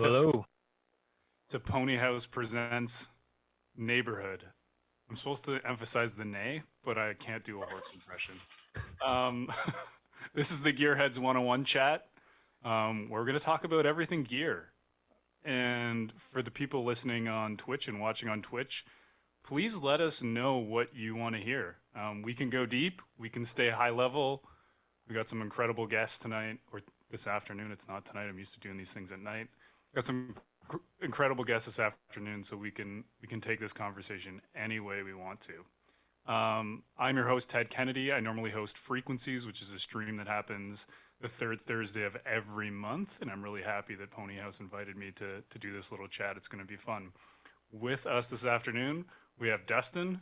to, Hello. to ponyHAUS presents Neighborhood. I'm supposed to emphasize the neigh, but I can't do a horse impression. Um, this is the Gearheads 101 chat. We're going to talk about everything gear. And for the people listening on Twitch and watching on Twitch, please let us know what you want to hear. We can go deep, we can stay high level. We got some incredible guests tonight, or this afternoon. It's not tonight. I'm used to doing these things at night. Got some incredible guests this afternoon, so we can take this conversation any way we want to. I'm your host, Ted Kennedy. I normally host Frequencies, which is a stream that happens the third Thursday of every month, and I'm really happy that ponyHAUS invited me to do this little chat. It's going to be fun. With us this afternoon, we have Dustin.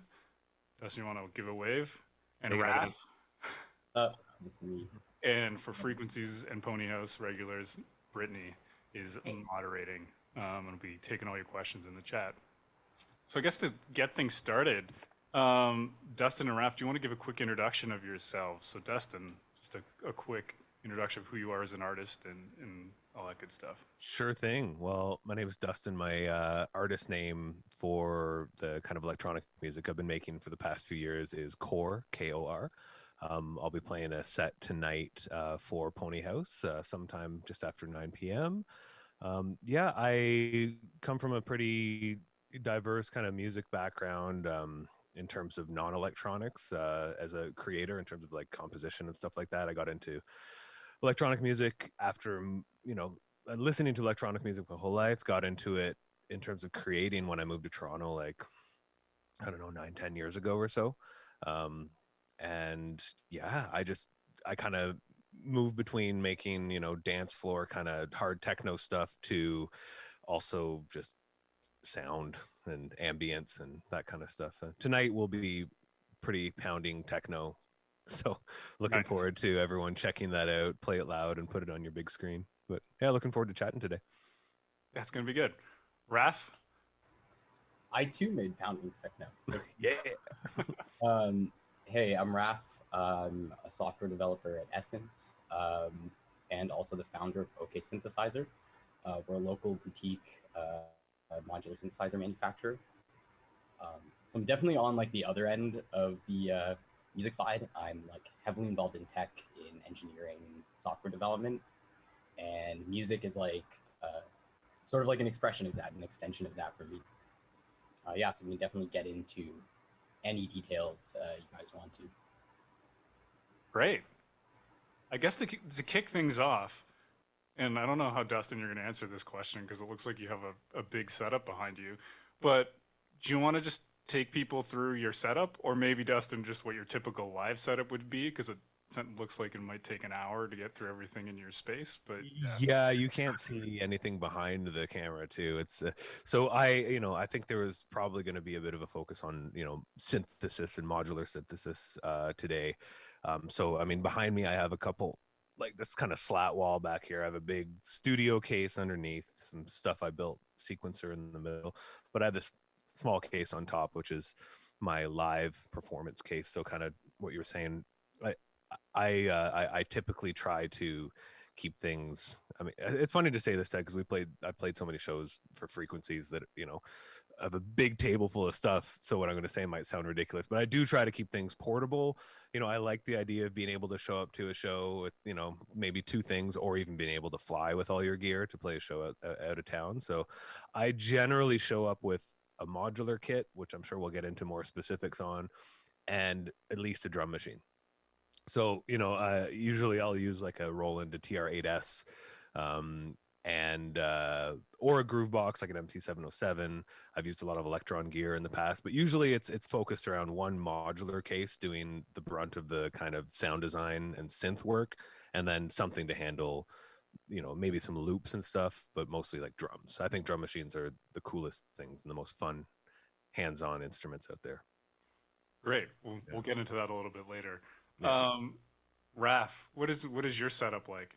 Dustin, you want to give a wave? And Hey guys. Raph. It's me. And for Frequencies and ponyHAUS regulars, Brittany is Hey. moderating and will be taking all your questions in the chat. So I guess to get things started, Dustin and Raph, do you want to give a quick introduction of yourselves? So Dustin, just a quick introduction of who you are as an artist and all that good stuff. Sure thing. Well, my name is Dustin. My artist name for the kind of electronic music I've been making for the past few years is Core, Kor. I'll be playing a set tonight for ponyHAUS sometime just after 9 p.m. Yeah, I come from a pretty diverse kind of music background in terms of non-electronics as a creator, in terms of like composition and stuff like that. I got into electronic music after, listening to electronic music my whole life, got into it in terms of creating when I moved to Toronto, like, I don't know, 9, 10 years ago or so. Um, and yeah, I kind of moved between making, dance floor kind of hard techno stuff to also just sound and ambience and that kind of stuff. Tonight will be pretty pounding techno. So looking Nice. forward to everyone checking that out, play it loud and put it on your big screen. But yeah, looking forward to chatting today. That's going to be good. Raph? I too made pounding techno. Yeah. Hey, I'm Raf. I'm a software developer at Essence, and also the founder of OK Synthesizer. We're a local boutique modular synthesizer manufacturer. So I'm definitely on like the other end of the music side. I'm like heavily involved in tech, in engineering, software development, and music is like sort of like an expression of that, an extension of that for me. Yeah, so we can definitely get into any details you guys want to. Great. I guess to kick things off, and I don't know how, Dustin, you're going to answer this question because it looks like you have a big setup behind you. But do you want to just take people through your setup, or maybe, Dustin, just what your typical live setup would be? Because it looks like it might take an hour to get through everything in your space. But yeah. Yeah, you can't see anything behind the camera too. It's so I think there was probably going to be a bit of a focus on, synthesis and modular synthesis today. So I mean, behind me I have a couple, like, this kind of slat wall back here. I have a big studio case underneath, some stuff I built, sequencer in the middle, but I have this small case on top, which is my live performance case. So kind of what you were saying, I I typically try to keep things. I mean, it's funny to say this, Ted, because I played so many shows for Frequencies that, I have a big table full of stuff. So what I'm going to say might sound ridiculous, but I do try to keep things portable. I like the idea of being able to show up to a show with, maybe two things, or even being able to fly with all your gear to play a show out of town. So I generally show up with a modular kit, which I'm sure we'll get into more specifics on, and at least a drum machine. So, usually I'll use like a Roland, a TR-8S, and or a groove box like an MT-707. I've used a lot of Electron gear in the past, but usually it's focused around one modular case doing the brunt of the kind of sound design and synth work, and then something to handle, maybe some loops and stuff, but mostly like drums. I think drum machines are the coolest things and the most fun hands-on instruments out there. Great. Yeah. We'll get into that a little bit later. Yeah. Raph, what is your setup like?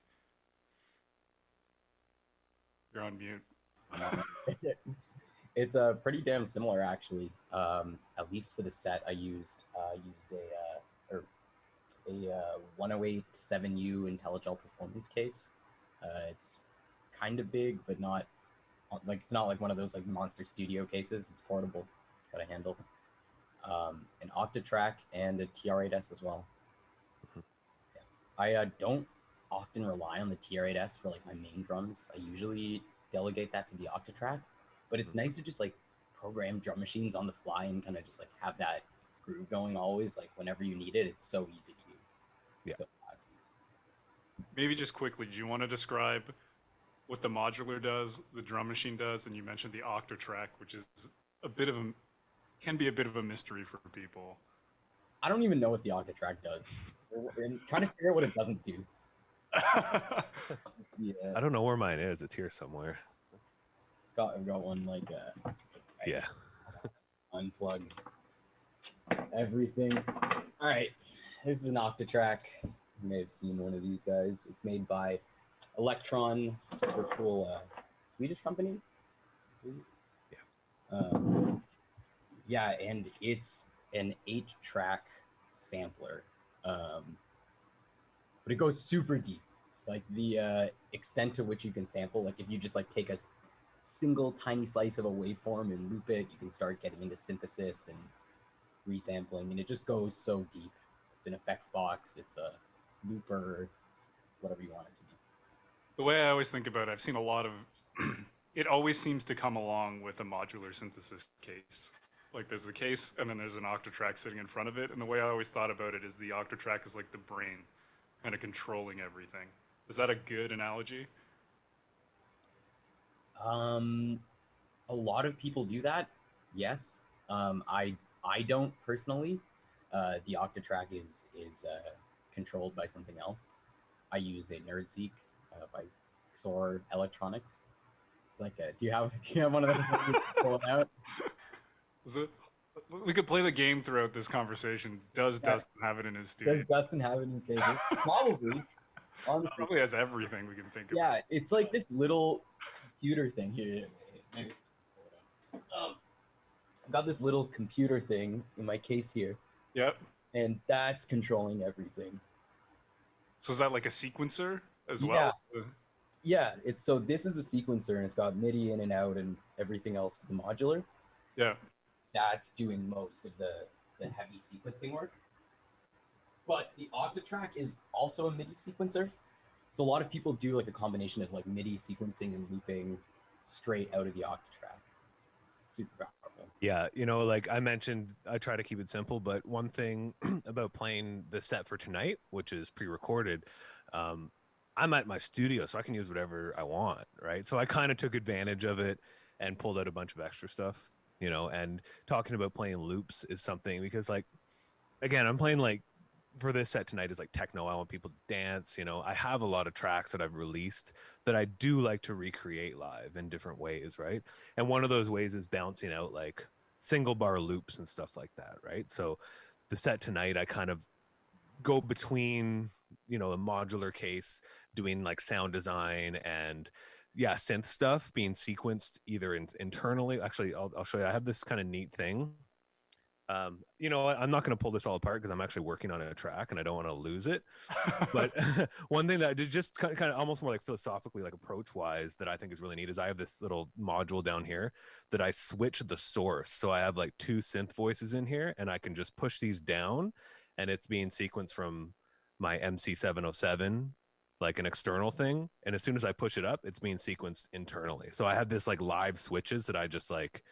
You're on mute. It's pretty damn similar actually. At least for the set, I used a 108 7U IntelliGel performance case. It's kind of big, but not Like it's not like one of those like monster studio cases. It's portable, got a handle. An Octatrack and a TR8S as well. Yeah. I don't often rely on the TR8S for like my main drums. I usually delegate that to the Octatrack, but it's nice to just like program drum machines on the fly and kind of just like have that groove going always. Like whenever you need it, it's so easy to use. Yeah. So fast. Maybe just quickly, do you want to describe what the modular does, the drum machine does, and you mentioned the Octatrack, which is a bit of a can be a bit of a mystery for people. I don't even know what the Octatrack does. I'm trying to figure out what it doesn't do. Yeah, I don't know where mine is. It's here somewhere. I've got one like Yeah. unplug everything. All right, this is an Octatrack. You may have seen one of these guys. It's made by Electron, super cool Swedish company. Yeah, and it's an 8-track sampler, but it goes super deep. Like the extent to which you can sample, like if you just like take a single tiny slice of a waveform and loop it, you can start getting into synthesis and resampling, and it just goes so deep. It's an effects box, it's a looper, whatever you want it to be. The way I always think about it, I've seen a lot of it always seems to come along with a modular synthesis case. Like there's the case and then there's an Octatrack sitting in front of it. And the way I always thought about it is the Octatrack is like the brain kind of controlling everything. Is that a good analogy? A lot of people do that. Yes. I don't personally. The Octatrack is controlled by something else. I use a NerdSeek by XOR Electronics. It's like do you have one of those pulling out? Is it, we could play the game throughout this conversation. Does Dustin have it in his studio? Does Dustin have it in his case? Probably. Honestly. Probably has everything we can think of. Yeah, it's like this little computer thing here. I've got this little computer thing in my case here. Yep. And that's controlling everything. So is that like a sequencer as Yeah. well? Yeah, so this is the sequencer, and it's got MIDI in and out and everything else to the modular. Yeah. That's doing most of the heavy sequencing work. But the Octatrack is also a MIDI sequencer. So a lot of people do like a combination of like MIDI sequencing and looping straight out of the Octatrack. Super powerful. Yeah, like I mentioned, I try to keep it simple, but one thing about playing the set for tonight, which is pre-recorded, I'm at my studio, so I can use whatever I want, right? So I kind of took advantage of it and pulled out a bunch of extra stuff, and talking about playing loops is something because, like, again, I'm playing like for this set tonight is like techno. I want people to dance. I have a lot of tracks that I've released that I do like to recreate live in different ways, right? And one of those ways is bouncing out like single bar loops and stuff like that, right? So the set tonight, I kind of go between, a modular case, doing like sound design and synth stuff being sequenced either internally. Actually, I'll show you. I have this kind of neat thing. I'm not going to pull this all apart because I'm actually working on a track and I don't want to lose it. But one thing that I did just kind of almost more like philosophically, like approach wise, that I think is really neat is I have this little module down here that I switch the source. So I have like 2 synth voices in here and I can just push these down and it's being sequenced from my MC707, like an external thing. And as soon as I push it up, it's being sequenced internally. So I have this like live switches that I just like,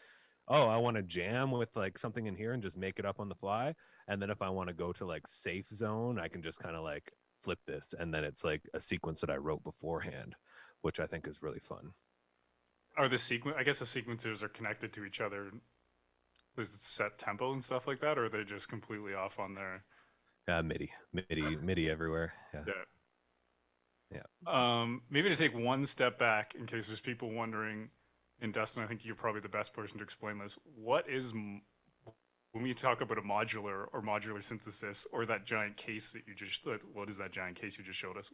oh, I want to jam with like something in here and just make it up on the fly. And then if I want to go to like safe zone, I can just kind of like flip this. And then it's like a sequence that I wrote beforehand, which I think is really fun. Are I guess the sequencers are connected to each other. Does it set tempo and stuff like that, or are they just completely off on their MIDI everywhere. Yeah. Maybe to take one step back in case there's people wondering, and Dustin, I think you're probably the best person to explain this. What is, when we talk about a modular or modular synthesis or that giant case that what is that giant case you just showed us?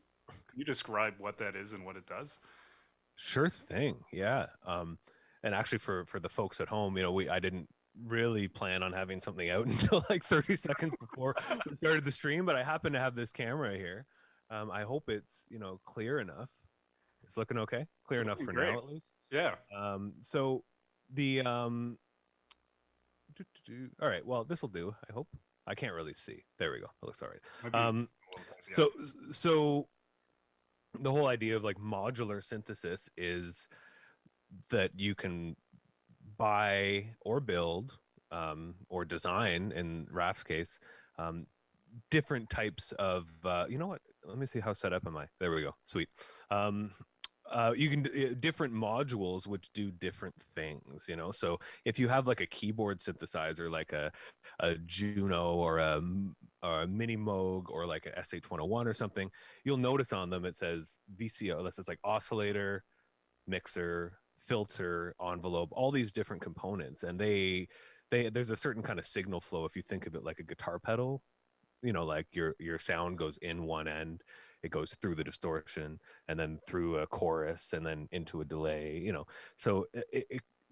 Can you describe what that is and what it does? Sure thing. Yeah. And actually for the folks at home, I didn't really plan on having something out until like 30 seconds before we started the stream, but I happen to have this camera here. I hope it's, clear enough. It's looking okay. Clear enough for Great. now, at least. Yeah. So the all right. Well, this will do. I hope. I can't really see. There we go. It looks all right. Might be a little bit, So so the whole idea of like modular synthesis is that you can buy or build or design, in Raf's case, different types of you know what, let me see how set up am I. There we go. Sweet. You can different modules which do different things, you know. So if you have like a keyboard synthesizer like a Juno or a mini Moog or like an S8 101 or something, you'll notice on them it says VCO. This is like oscillator, mixer, filter, envelope, all these different components, and they there's a certain kind of signal flow. If you think of it like a guitar pedal, you know, like your sound goes in one end, it goes through the distortion and then through a chorus and then into a delay, you know. So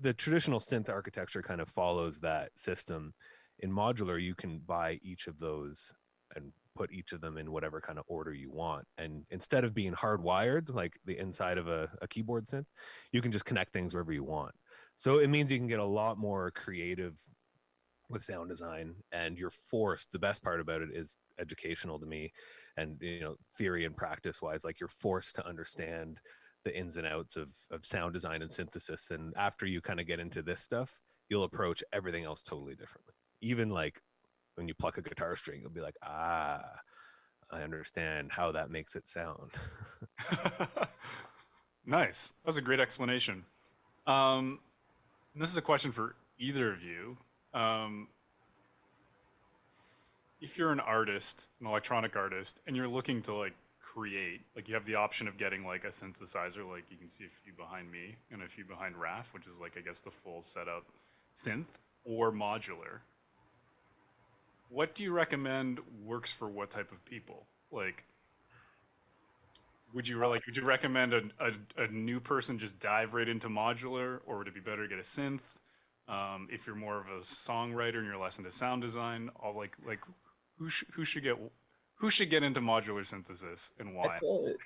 the traditional synth architecture kind of follows that system. In modular, you can buy each of those and put each of them in whatever kind of order you want, and instead of being hardwired like the inside of a keyboard synth, you can just connect things wherever you want. So it means you can get a lot more creative with sound design, and you're forced, the best part about it is educational to me, and you know, theory and practice wise, like you're forced to understand the ins and outs of sound design and synthesis. And after you kind of get into this stuff, you'll approach everything else totally differently. Even like when you pluck a guitar string, you'll be like, I understand how that makes it sound. Nice. That was a great explanation. And this is a question for either of you. If you're an artist, an electronic artist, and you're looking to like create, like you have the option of getting like a synthesizer, like you can see a few behind me and a few behind Raf, which is like, I guess, the full setup synth, or modular. What do you recommend works for what type of people? Like, would you recommend a new person just dive right into modular, or would it be better to get a synth? If you're more of a songwriter and you're less into sound design, all like who should get into modular synthesis and why?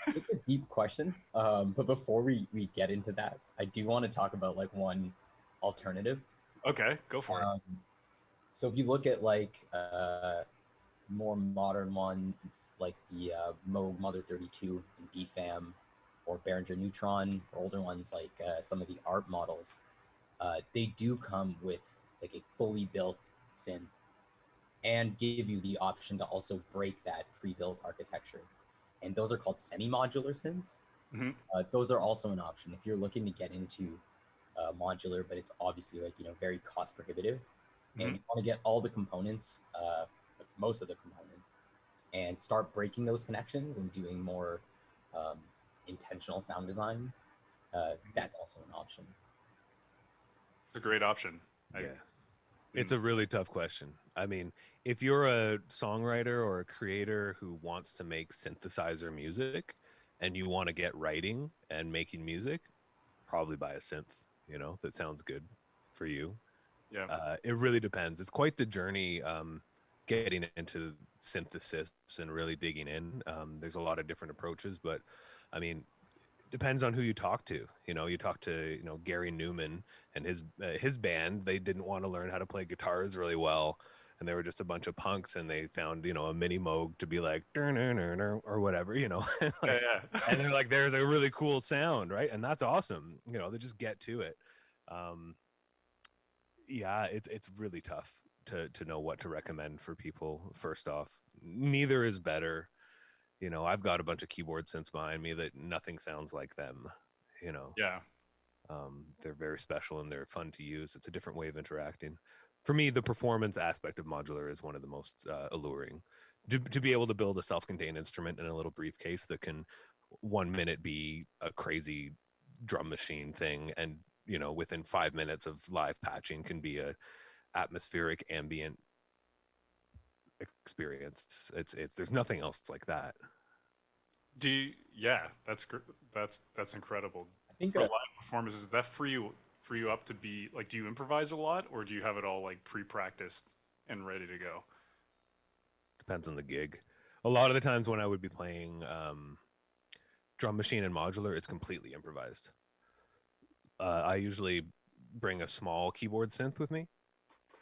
It's a deep question. But before we get into that, I do want to talk about like one alternative. Okay, go for it. So if you look at like more modern ones like the Moog Mother 32 and DFAM, or Behringer Neutron, or older ones like some of the ARP models, they do come with like a fully built synth and give you the option to also break that pre-built architecture. And those are called semi-modular synths. Mm-hmm. Those are also an option if you're looking to get into modular, but it's obviously like, you know, very cost prohibitive. Mm-hmm. And you want to get all the components, most of the components, and start breaking those connections and doing more intentional sound design. That's also an option. It's a great option. Yeah. It's a really tough question. I mean, if you're a songwriter or a creator who wants to make synthesizer music and you want to get writing and making music, probably buy a synth, you know, that sounds good for you. Yeah. It really depends. It's quite the journey getting into synthesis and really digging in. There's a lot of different approaches, but I mean, depends on who you talk to. You know, you talk to, you know, Gary Newman and his band. They didn't want to learn how to play guitars really well, and they were just a bunch of punks, and they found, you know, a mini Moog to be like or whatever, you know. Like, yeah. And they're like, there's a really cool sound, right? And that's awesome. You know, they just get to it. Yeah, it's really tough to know what to recommend for people. First off, neither is better. You know, I've got a bunch of keyboard synths behind me that nothing sounds like them, you know. Yeah. They're very special and they're fun to use. It's a different way of interacting. For me, the performance aspect of modular is one of the most alluring. To be able to build a self-contained instrument in a little briefcase that can 1 minute be a crazy drum machine thing, and, you know, within 5 minutes of live patching can be a atmospheric ambient experience. It's there's nothing else like that. Yeah, that's incredible. I think for live performances, is that free you up to be like, do you improvise a lot, or do you have it all like pre-practiced and ready to go? Depends on the gig. A lot of the times when I would be playing drum machine and modular, it's completely improvised. I usually bring a small keyboard synth with me,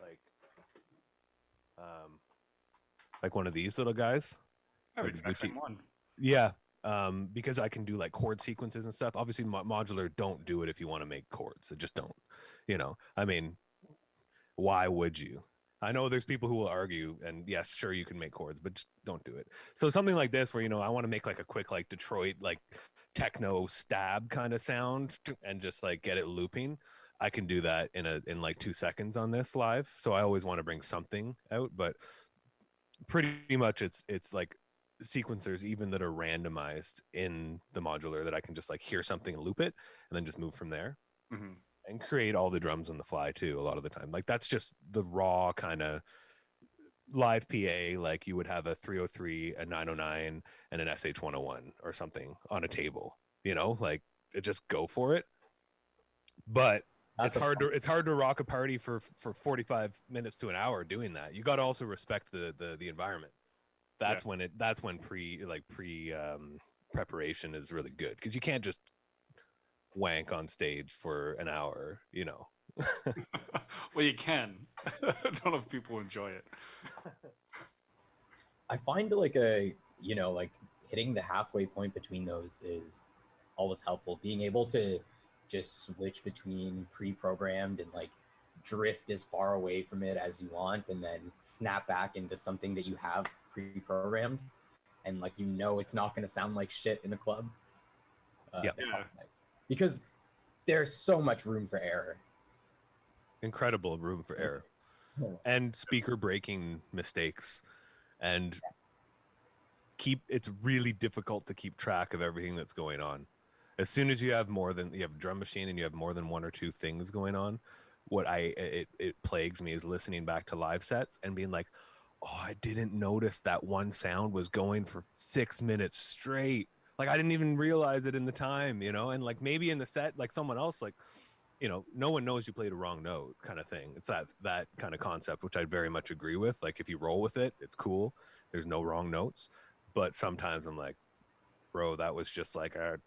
like like one of these little guys. I have Like exact same one. Yeah, because I can do like chord sequences and stuff. Obviously, modular don't do it if you want to make chords. It just don't. I mean, why would you? I know there's people who will argue, and yes, sure, you can make chords, but just don't do it. So something like this, where I want to make like a quick like Detroit like techno stab kind of sound, and just like get it looping. I can do that in like 2 seconds on this live. So I always want to bring something out, but pretty much it's like sequencers even that are randomized in the modular that I can just like hear something and loop it and then just move from there. Mm-hmm. And create all the drums on the fly too a lot of the time. Like that's just the raw kind of live PA. Like you would have a 303, a 909, and an SH101 or something on a table, like it just go for it. But it's hard to rock a party for 45 minutes to an hour doing that. You got to also respect the environment. That's when pre preparation is really good, because you can't just wank on stage for an hour. Well, you can. I don't know if people enjoy it. I find like like hitting the halfway point between those is always helpful. Being able to just switch between pre-programmed and like drift as far away from it as you want, and then snap back into something that you have pre-programmed, and like it's not going to sound like shit in a club. Yeah. Nice. Because there's so much room for error. Incredible room for error. And speaker breaking mistakes, and it's really difficult to keep track of everything that's going on. As soon as you have a drum machine and you have more than one or two things going on, it plagues me is listening back to live sets and being like, oh, I didn't notice that one sound was going for 6 minutes straight. Like I didn't even realize it in the time, and like maybe in the set, like someone else, like, no one knows you played a wrong note kind of thing. It's that kind of concept, which I very much agree with. Like if you roll with it, it's cool. There's no wrong notes. But sometimes I'm like, bro, that was just like a,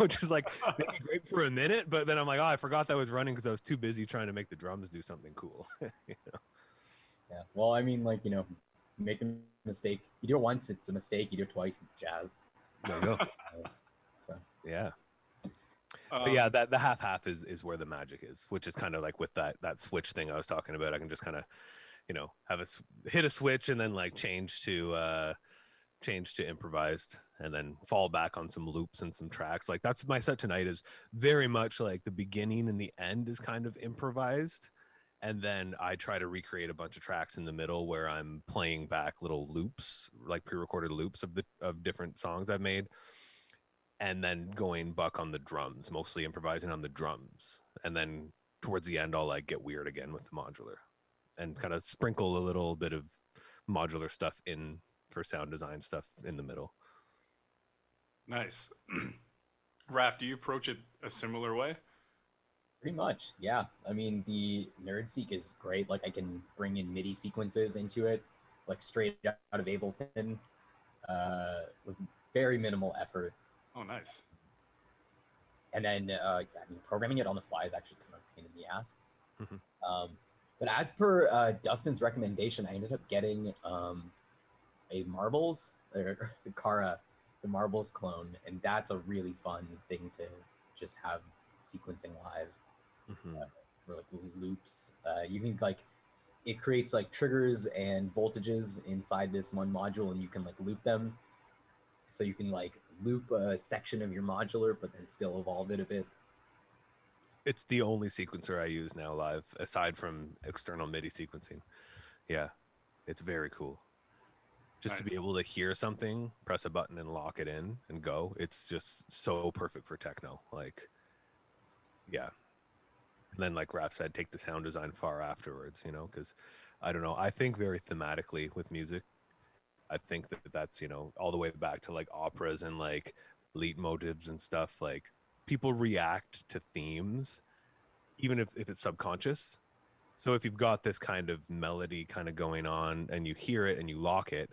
just like maybe great for a minute. But then I'm like, oh, I forgot that was running because I was too busy trying to make the drums do something cool. Yeah. Well, I mean, like, make a mistake. You do it once, it's a mistake. You do it twice, it's jazz. There you go. So yeah. But yeah, that the half is where the magic is, which is kind of like with that switch thing I was talking about. I can just kind of, have hit a switch and then like change to improvised, and then fall back on some loops and some tracks. Like that's my set tonight is very much like the beginning and the end is kind of improvised. And then I try to recreate a bunch of tracks in the middle where I'm playing back little loops, like pre-recorded loops of different songs I've made. And then going buck on the drums, mostly improvising on the drums. And then towards the end, I'll like get weird again with the modular and kind of sprinkle a little bit of modular stuff in for sound design stuff in the middle. Nice. Raf, do you approach it a similar way? Pretty much, yeah. I mean, the NerdSeek is great. Like I can bring in MIDI sequences into it, like straight out of Ableton, with very minimal effort. Oh, nice. And then programming it on the fly is actually kind of a pain in the ass. Mm-hmm. But as per Dustin's recommendation, I ended up getting a Marbles, or the Marbles clone, and that's a really fun thing to just have sequencing live. Mm-hmm. For like loops. You can like, it creates like triggers and voltages inside this one module, and you can like loop them. So you can like loop a section of your modular, but then still evolve it a bit. It's the only sequencer I use now live, aside from external MIDI sequencing. Yeah, it's very cool. Just to be able to hear something, press a button and lock it in and go. It's just so perfect for techno. Like, yeah. And then like Raph said, take the sound design far afterwards, because I don't know. I think very thematically with music. I think that's, all the way back to like operas and like leitmotifs and stuff. Like people react to themes, even if it's subconscious. So if you've got this kind of melody kind of going on and you hear it and you lock it,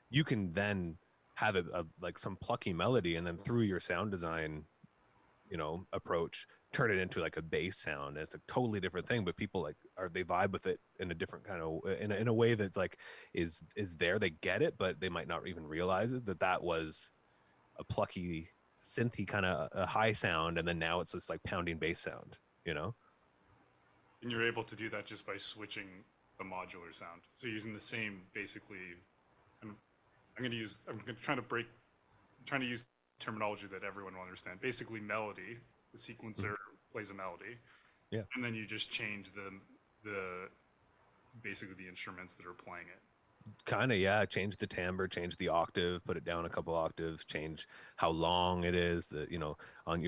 you can then have like some plucky melody, and then through your sound design, approach, turn it into like a bass sound. And it's a totally different thing, but people they vibe with it in a different kind of in a way that's like is there. They get it, but they might not even realize it that was a plucky synthy kind of a high sound, and then now it's just like pounding bass sound. And you're able to do that just by switching the modular sound. So using the same, basically, I'm going to use, I'm trying to use terminology that everyone will understand. Basically melody, the sequencer plays a melody. Yeah. And then you just change basically the instruments that are playing it. Kind of, yeah. Change the timbre, change the octave, put it down a couple octaves, change how long it is. You'll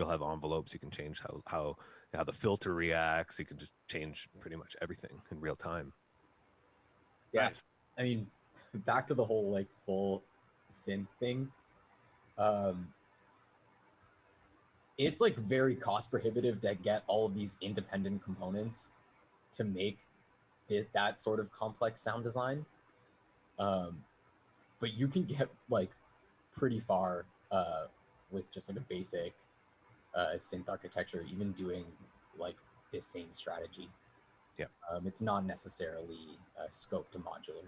have envelopes. You can change how the filter reacts. You can just change pretty much everything in real time. Yeah, Nice. I mean, back to the whole like full synth thing. It's like very cost prohibitive to get all of these independent components to make that sort of complex sound design. But you can get like pretty far with just like a basic synth architecture, even doing like this same strategy. Yeah. It's not necessarily scoped to modular.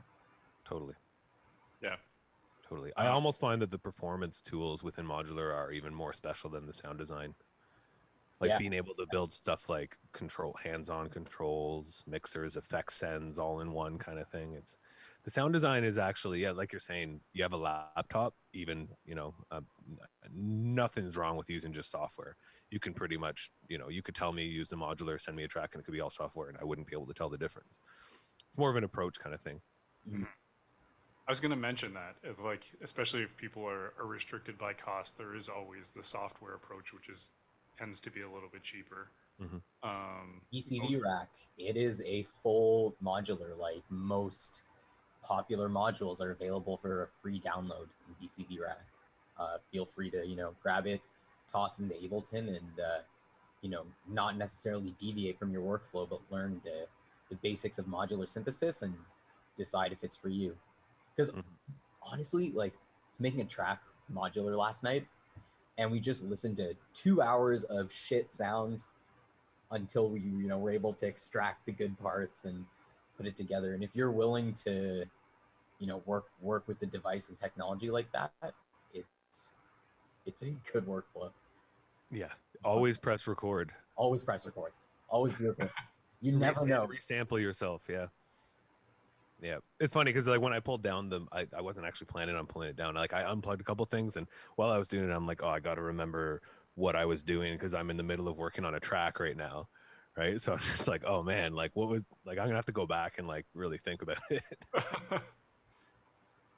Totally. Yeah. Totally. I almost find that the performance tools within modular are even more special than the sound design. Like being able to build stuff like hands-on controls, mixers, effect sends all in one kind of thing. The sound design is actually, yeah, like you're saying, you have a laptop, even, nothing's wrong with using just software. You can pretty much, you could tell me use the modular, send me a track, and it could be all software, and I wouldn't be able to tell the difference. It's more of an approach kind of thing. Mm-hmm. I was going to mention that, especially if people are restricted by cost, there is always the software approach, which tends to be a little bit cheaper. BCV Rack, it is a full modular. Like most popular modules are available for a free download in BCV Rack. Feel free to grab it, toss it into Ableton, and not necessarily deviate from your workflow, but learn the basics of modular synthesis and decide if it's for you. Because honestly, like, I was making a track modular last night, and we just listened to 2 hours of shit sounds until we, were able to extract the good parts and put it together. And if you're willing to, work with the device and technology like that, it's a good workflow. Yeah. Always press record. Always press record. Always be record. You never know. Resample yourself. Yeah. Yeah, it's funny because like when I pulled down I wasn't actually planning on pulling it down. Like I unplugged a couple things, and while I was doing it, I'm like, oh, I got to remember what I was doing because I'm in the middle of working on a track right now, right? So I'm just like, oh man, like what was like I'm gonna have to go back and like really think about it.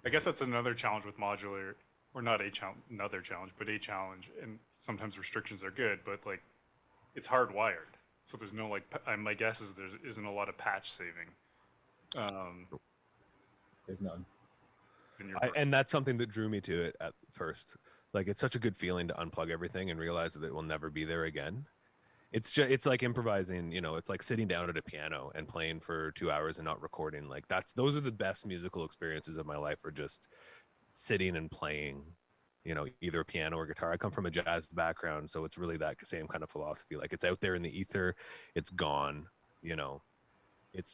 I guess that's another challenge with modular, or not another challenge, but a challenge. And sometimes restrictions are good, but like it's hardwired, so there's no my guess is there isn't a lot of patch saving. There's none. And that's something that drew me to it at first. Like it's such a good feeling to unplug everything and realize that it will never be there again. It's like improvising, it's like sitting down at a piano and playing for 2 hours and not recording. Like those are the best musical experiences of my life, are just sitting and playing, either a piano or guitar. I come from a jazz background, so it's really that same kind of philosophy. Like it's out there in the ether, it's gone, it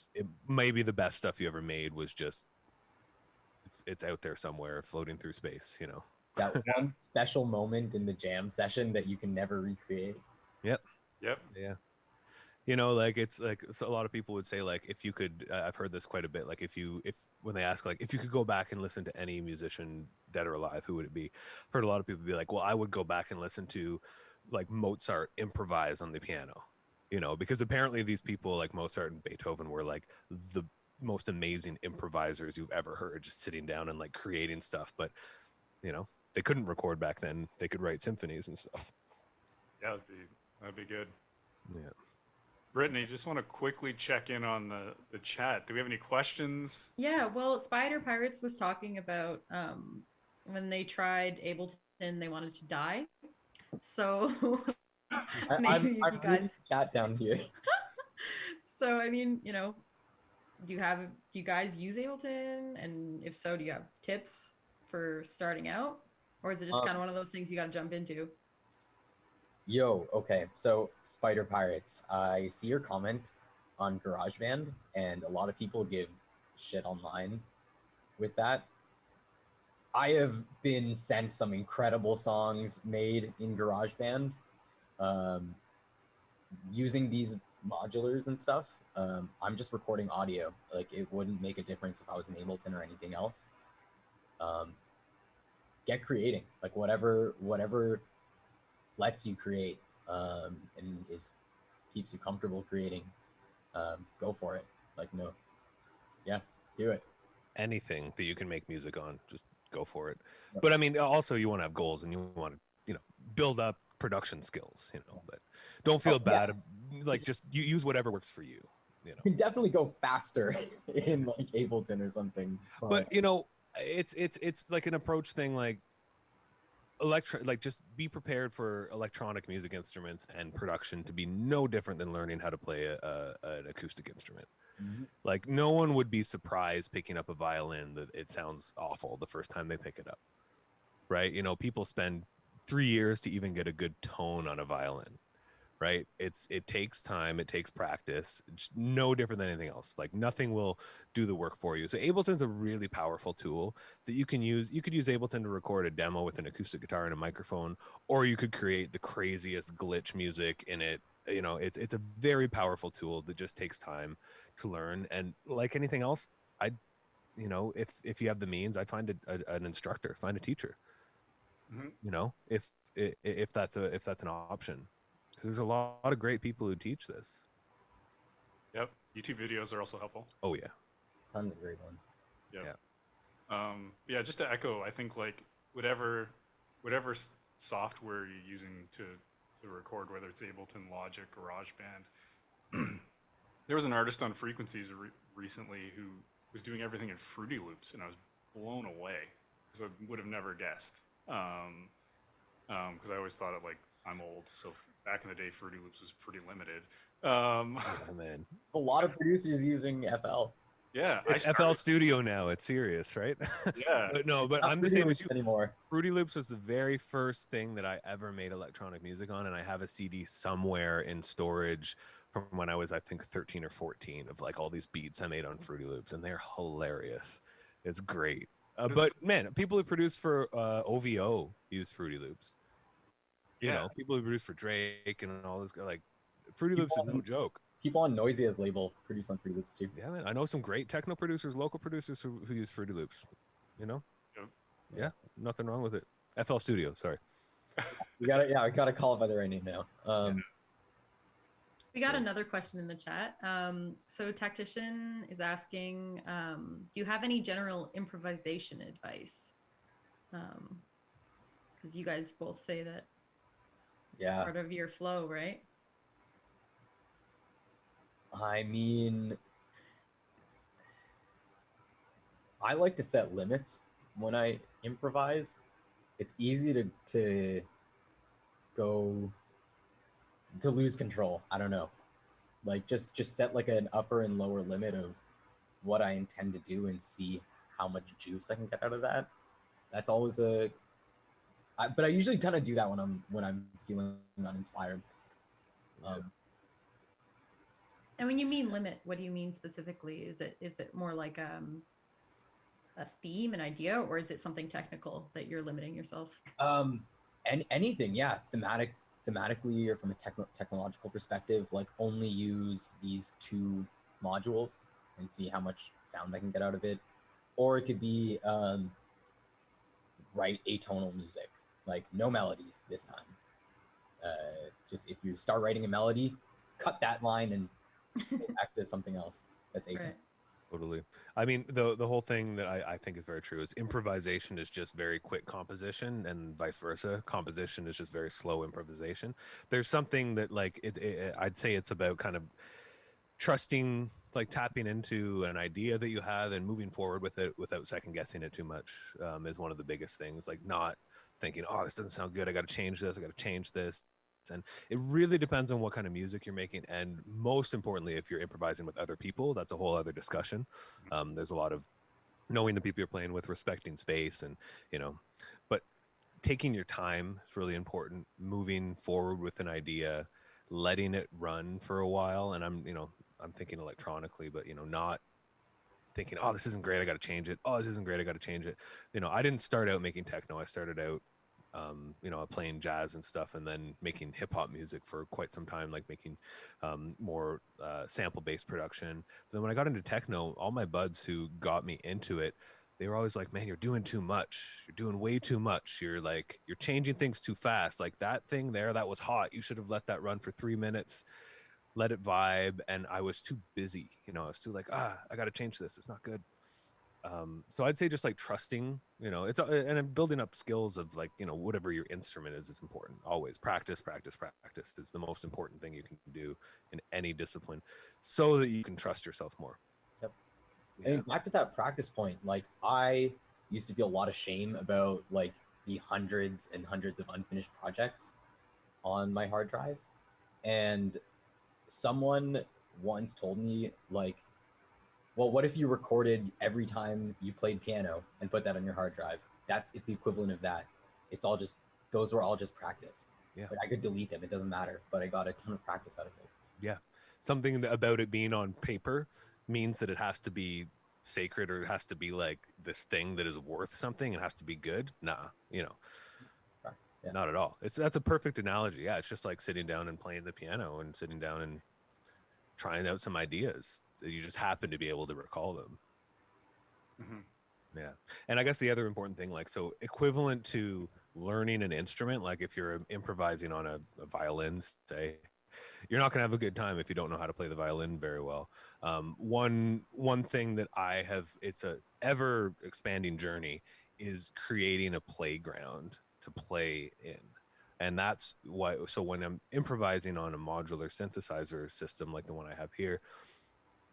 maybe the best stuff you ever made was just it's out there somewhere floating through space, that one special moment in the jam session that you can never recreate. Yep. Yeah. Like it's like, so a lot of people would say like, if you could, I've heard this quite a bit, like if when they ask like if you could go back and listen to any musician dead or alive, who would it be? I've heard a lot of people be like, well, I would go back and listen to like Mozart improvise on the piano. Because apparently these people like Mozart and Beethoven were like the most amazing improvisers you've ever heard, just sitting down and like creating stuff. But, they couldn't record back then. They could write symphonies and stuff. Yeah, that'd be good. Yeah. Brittany, just want to quickly check in on the chat. Do we have any questions? Yeah, well, Spider Pirates was talking about when they tried Ableton, they wanted to die. So I'm you guys chat down here. So I mean, do you guys use Ableton? And if so, do you have tips for starting out, or is it just kind of one of those things you got to jump into? Yo, okay, so Spider Pirates, I see your comment on GarageBand, and a lot of people give shit online with that. I have been sent some incredible songs made in GarageBand using these modulars and stuff. I'm just recording audio. Like, it wouldn't make a difference if I was in Ableton or anything else. Get creating, like whatever lets you create and keeps you comfortable creating. Go for it. Like, no, yeah, do it. Anything that you can make music on, just go for it. But I mean, also you want to have goals and you want to, build up production skills, but don't feel bad. Like, just you use whatever works for you. You can definitely go faster in like Ableton or something. But it's like an approach thing. Like just be prepared for electronic music instruments and production to be no different than learning how to play an acoustic instrument. Mm-hmm. Like, no one would be surprised picking up a violin that it sounds awful the first time they pick it up, right? People spend 3 years to even get a good tone on a violin, right? It takes time, it takes practice. It's no different than anything else. Like, nothing will do the work for you. So Ableton's a really powerful tool that you can use. You could use Ableton to record a demo with an acoustic guitar and a microphone, or you could create the craziest glitch music in it. It's a very powerful tool that just takes time to learn. And like anything else, if you have the means, I'd find an instructor, find a teacher. Mm-hmm. If that's an option. There's a lot of great people who teach this. Yep. YouTube videos are also helpful. Oh yeah. Tons of great ones. Yep. Yeah. Just to echo, I think like whatever software you're using to record, whether it's Ableton, Logic, GarageBand. There was an artist on Frequencies recently who was doing everything in Fruity Loops, and I was blown away because I would have never guessed. Because I always thought it like, I'm old, so back in the day, Fruity Loops was pretty limited. Oh, man. A lot of producers using FL. Yeah, it's FL Studio now. It's serious, right? Yeah. but I'm the same as you. Anymore. Fruity Loops was the very first thing that I ever made electronic music on, and I have a CD somewhere in storage from when I was, I think, 13 or 14 of like all these beats I made on Fruity Loops, and they're hilarious. It's great. But man, people who produce for OVO use Fruity Loops. People who produce for Drake and all this, like, Fruity Loops is no joke. People on Noisea's label produce on Fruity Loops too. Yeah, man. I know some great techno producers, local producers who use Fruity Loops. Yep. Yeah, nothing wrong with it. FL Studio, sorry. We gotta call it by the right name now. We got another question in the chat. So Tactician is asking, do you have any general improvisation advice? Because you guys both say that it's part of your flow, right? I mean, I like to set limits when I improvise. It's easy to lose control. I don't know. Like, just set like an upper and lower limit of what I intend to do and see how much juice I can get out of that. That's always but I usually kind of do that when I'm feeling uninspired. And when you mean limit, what do you mean specifically? Is it more like a theme, an idea, or is it something technical that you're limiting yourself? And anything, yeah, thematically or from a technological perspective, like only use these 2 modules and see how much sound I can get out of it. Or it could be write atonal music, like no melodies this time. Just if you start writing a melody, cut that line and go back to something else that's atonal. Right. Totally. I mean, the whole thing that I think is very true is improvisation is just very quick composition, and vice versa. Composition is just very slow improvisation. There's something that, like, I'd say it's about kind of trusting, like tapping into an idea that you have and moving forward with it without second guessing it too much is one of the biggest things. Like, not thinking, oh, this doesn't sound good, I got to change this, I got to change this. And it really depends on what kind of music you're making, and most importantly, if you're improvising with other people, that's a whole other discussion. There's a lot of knowing the people you're playing with, respecting space, and but taking your time is really important. Moving forward with an idea, letting it run for a while, and I'm thinking electronically, but not thinking, oh, this isn't great, I got to change it. Oh, this isn't great, I got to change it. I didn't start out making techno. I started out playing jazz and stuff, and then making hip hop music for quite some time, like making more sample based production. But then when I got into techno, all my buds who got me into it, they were always like, man, you're doing too much. You're doing way too much. You're changing things too fast. Like that thing there, that was hot. You should have let that run for 3 minutes, let it vibe. And I was too busy. I was too like, I got to change this. It's not good. So I'd say just like trusting, and building up skills of whatever your instrument is important. Always practice is the most important thing you can do in any discipline, so that you can trust yourself more. Yep. Yeah. And back to that practice point, like I used to feel a lot of shame about like the hundreds and hundreds of unfinished projects on my hard drive. And someone once told me like, well, what if you recorded every time you played piano and put that on your hard drive? It's the equivalent of that. Those were all just practice. Yeah. Like I could delete them. It doesn't matter, but I got a ton of practice out of it. Yeah. Something about it being on paper means that it has to be sacred, or it has to be like this thing that is worth something. It has to be good. Nah, It's practice. Yeah. not at all. That's a perfect analogy. Yeah. It's just like sitting down and playing the piano and sitting down and trying out some ideas. You just happen to be able to recall them. Mm-hmm. Yeah. And I guess the other important thing, so equivalent to learning an instrument, like if you're improvising on a violin, say, you're not going to have a good time if you don't know how to play the violin very well. One thing that it's a ever expanding journey, is creating a playground to play in. And that's why, so when I'm improvising on a modular synthesizer system like the one I have here,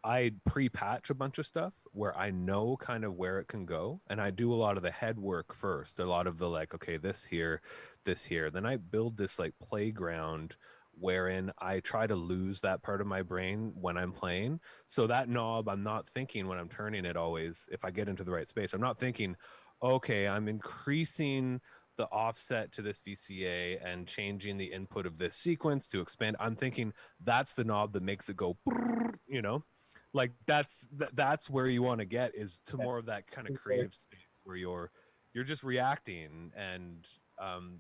I pre-patch a bunch of stuff where I know kind of where it can go, and I do a lot of the head work first, a lot of the okay, this here, then I build this playground wherein I try to lose that part of my brain when I'm playing. So that knob, I'm not thinking when I'm turning it always, if I get into the right space, I'm not thinking, okay, I'm increasing the offset to this VCA and changing the input of this sequence to expand. I'm thinking that's the knob that makes it go, that's where you want to get, is to more of that kind of creative space where you're just reacting. And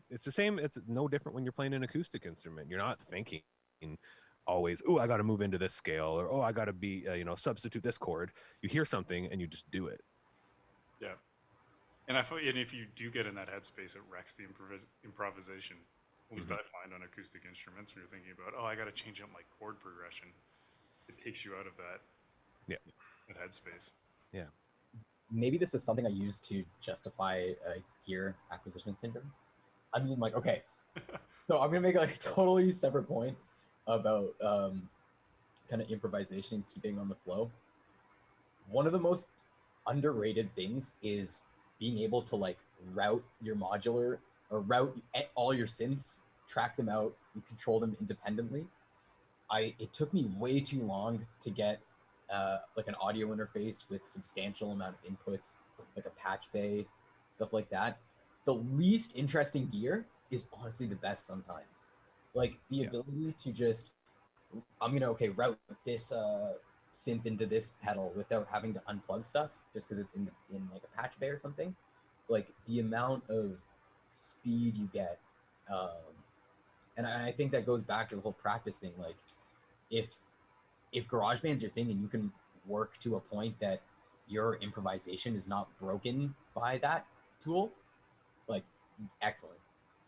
it's the same, it's no different when you're playing an acoustic instrument. You're not thinking always, oh, I got to move into this scale, or oh, I got to be substitute this chord. You hear something and you just do it. Yeah. And if you do get in that headspace, it wrecks the improvisation. At least I find on acoustic instruments, when you're thinking about, oh, I got to change up my chord progression. It takes you out of that headspace. Yeah. Maybe this is something I use to justify gear acquisition syndrome. I mean, okay, so I'm gonna make a totally separate point about kind of improvisation and keeping on the flow. One of the most underrated things is being able to route your modular, or route all your synths, track them out, and control them independently. It took me way too long to get an audio interface with substantial amount of inputs, like a patch bay, stuff like that. The least interesting gear is honestly the best sometimes. The ability to just, I'm gonna route this synth into this pedal without having to unplug stuff just because it's in a patch bay or something. The amount of speed you get, and I think that goes back to the whole practice thing. If GarageBand's your thing and you can work to a point that your improvisation is not broken by that tool, excellent.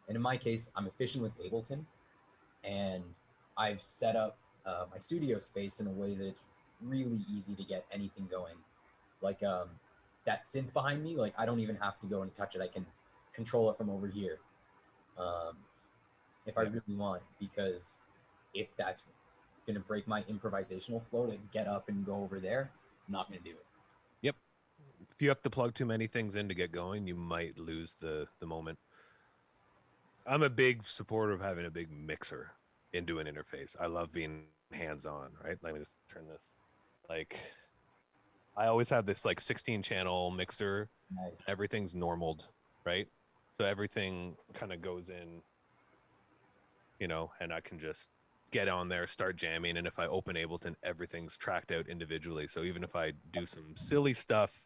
And in my case, I'm efficient with Ableton, and I've set up my studio space in a way that it's really easy to get anything going. That synth behind me, I don't even have to go and touch it. I can control it from over here if I really want, because if that's going to break my improvisational flow to get up and go over there, I'm not going to do it. Yep. If you have to plug too many things in to get going, you might lose the moment. I'm a big supporter of having a big mixer into an interface. I love being hands-on, right? Let me just turn this. I always have this like 16 channel mixer. Nice. Everything's normaled, right? So everything kind of goes in, you know, and I can just get on there, start jamming. And if I open Ableton, everything's tracked out individually. So even if I do some silly stuff,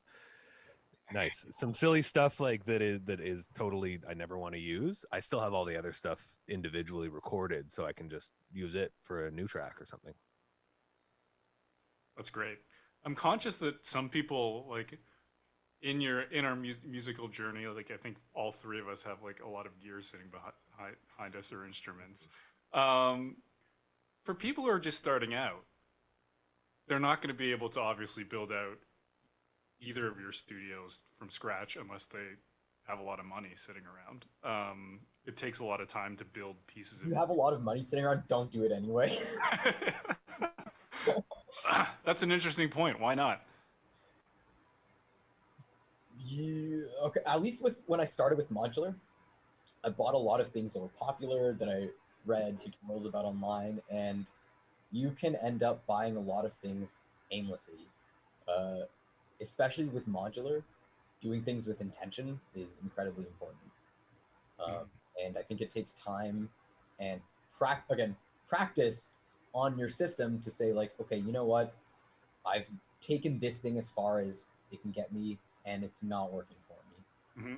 some silly stuff like that is totally I never want to use, I still have all the other stuff individually recorded, so I can just use it for a new track or something. That's great. I'm conscious that some people like in our musical journey, like I think all three of us have like a lot of gear sitting behind us or instruments. For people who are just starting out, they're not going to be able to obviously build out either of your studios from scratch unless they have a lot of money sitting around. It takes a lot of time to build pieces If you have a lot of money sitting around, don't do it anyway. That's an interesting point. Why not? Okay, at least when I started with modular, I bought a lot of things that were popular that I read tutorials about online, and you can end up buying a lot of things aimlessly. Especially with modular, doing things with intention is incredibly important. And I think it takes time and practice on your system to say like, okay, you know what? I've taken this thing as far as it can get me, and it's not working for me.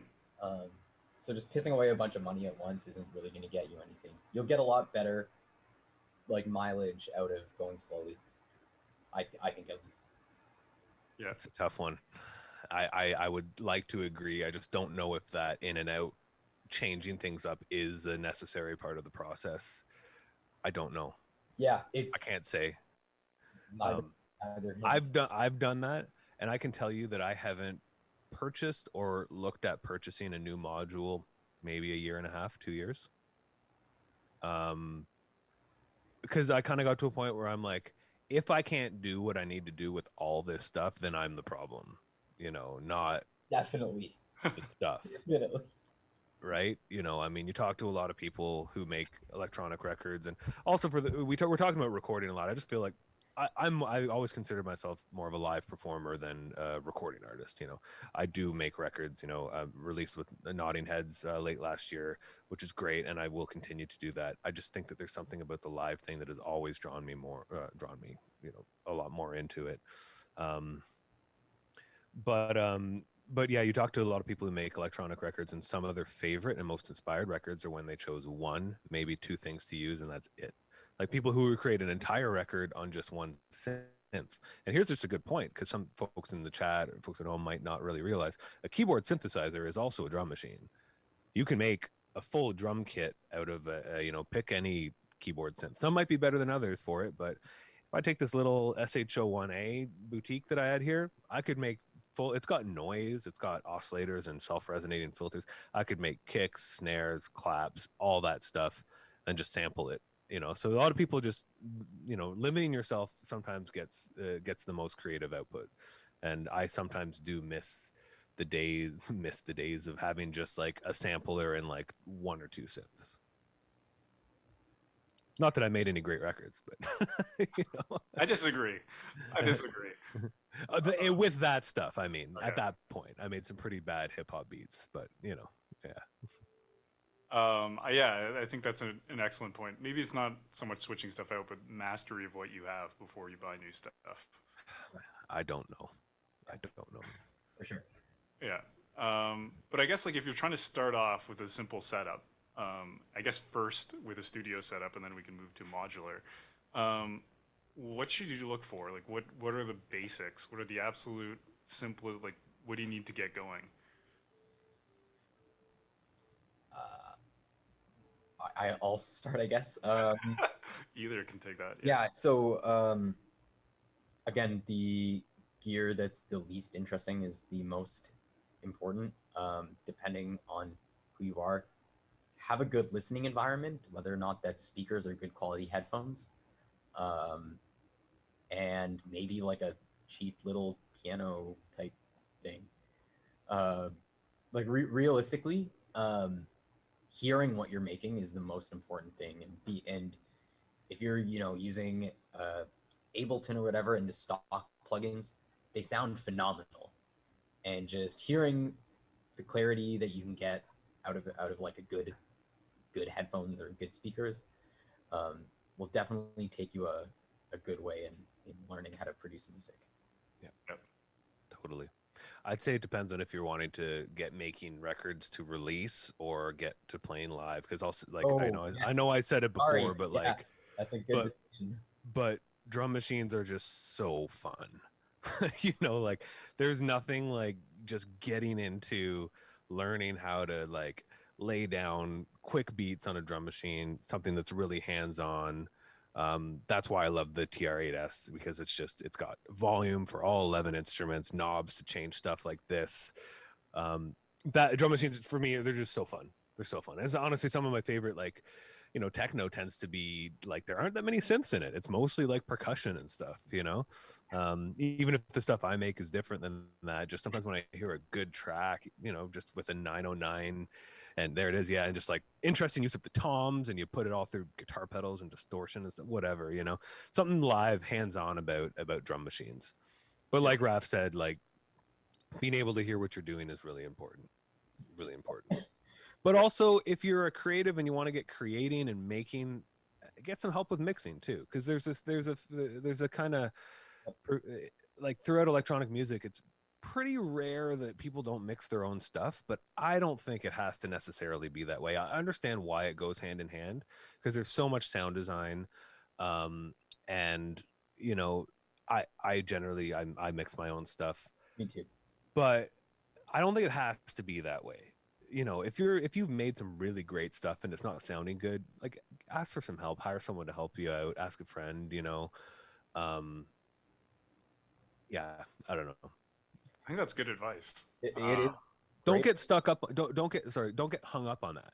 So just pissing away a bunch of money at once isn't really going to get you anything. You'll get a lot better like mileage out of going slowly. I think at least. Yeah, it's a tough one. I would like to agree. I just don't know if that in and out changing things up is a necessary part of the process. I don't know. Yeah, I can't say. Neither I've done that, and I can tell you that I haven't purchased or looked at purchasing a new module maybe a year and a half, 2 years. Because I kind of got to a point where I'm like, if I can't do what I need to do with all this stuff, then I'm the problem, you know, not definitely the stuff. Definitely. Right? You know, I mean, you talk to a lot of people who make electronic records, and also we're talking about recording a lot. I just feel like I always consider myself more of a live performer than a recording artist. You know, I do make records. You know, released with Nodding Heads late last year, which is great, and I will continue to do that. I just think that there's something about the live thing that has always drawn me, you know, a lot more into it. But yeah, you talk to a lot of people who make electronic records, and some of their favorite and most inspired records are when they chose one, maybe two things to use, and that's it. Like people who create an entire record on just one synth. And here's just a good point, because some folks in the chat, or folks at home, might not really realize a keyboard synthesizer is also a drum machine. You can make a full drum kit out of you know, pick any keyboard synth. Some might be better than others for it, but if I take this little SH01A boutique that I had here, I could make full. It's got noise, it's got oscillators and self-resonating filters. I could make kicks, snares, claps, all that stuff, and just sample it. You know, so a lot of people just, you know, limiting yourself sometimes gets the most creative output, and I sometimes do miss the days of having just like a sampler and like one or two synths. Not that I made any great records, but you know. I disagree. With that stuff, I mean, Okay. at that point, I made some pretty bad hip hop beats, but you know, yeah. I think that's an excellent point. Maybe it's not so much switching stuff out, but mastery of what you have before you buy new stuff. I don't know. For sure. Yeah. But I guess like if you're trying to start off with a simple setup, I guess first with a studio setup, and then we can move to modular. What should you look for? Like what are the basics? What are the absolute simplest, like what do you need to get going? I'll start, I guess. Either can take that. Yeah. So again, the gear that's the least interesting is the most important. Depending on who you are, have a good listening environment, whether or not that's speakers or good quality headphones, and maybe like a cheap little piano type thing. Realistically, hearing what you're making is the most important thing, and if you're, you know, using Ableton or whatever, and the stock plugins, they sound phenomenal, and just hearing the clarity that you can get out of like a good headphones or good speakers will definitely take you a good way in learning how to produce music. Totally. I'd say it depends on if you're wanting to get making records to release or get to playing live. Because I know I said it before, Sorry, but yeah, like, that's a good but- distinction. but drum machines are just so fun. You know, like there's nothing like just getting into learning how to like lay down quick beats on a drum machine, something that's really hands-on. That's why I love the TR-8S, because it's got volume for all 11 instruments, knobs to change stuff like this. That drum machines for me, they're just so fun. They're so fun. It's honestly some of my favorite, like, you know, techno tends to be like, there aren't that many synths in it. It's mostly like percussion and stuff, you know? Even if the stuff I make is different than that, just sometimes when I hear a good track, you know, just with a 909 and there it is. Yeah. And just like interesting use of the toms, and you put it all through guitar pedals and distortion and stuff, whatever, you know, something live, hands-on about drum machines. But like Raf said, like being able to hear what you're doing is really important. Really important. But also, if you're a creative and you want to get creating and making, get some help with mixing too, because there's a kind of like throughout electronic music, it's pretty rare that people don't mix their own stuff, but I don't think it has to necessarily be that way. I understand why it goes hand in hand, because there's so much sound design, and you know, I generally I mix my own stuff, Me too. but I don't think it has to be that way. You know, if you've made some really great stuff and it's not sounding good, like ask for some help, hire someone to help you out, ask a friend, you know. Yeah, I don't know. I think that's good advice. It Uh, is Don't great. get stuck up. Don't get hung up on that.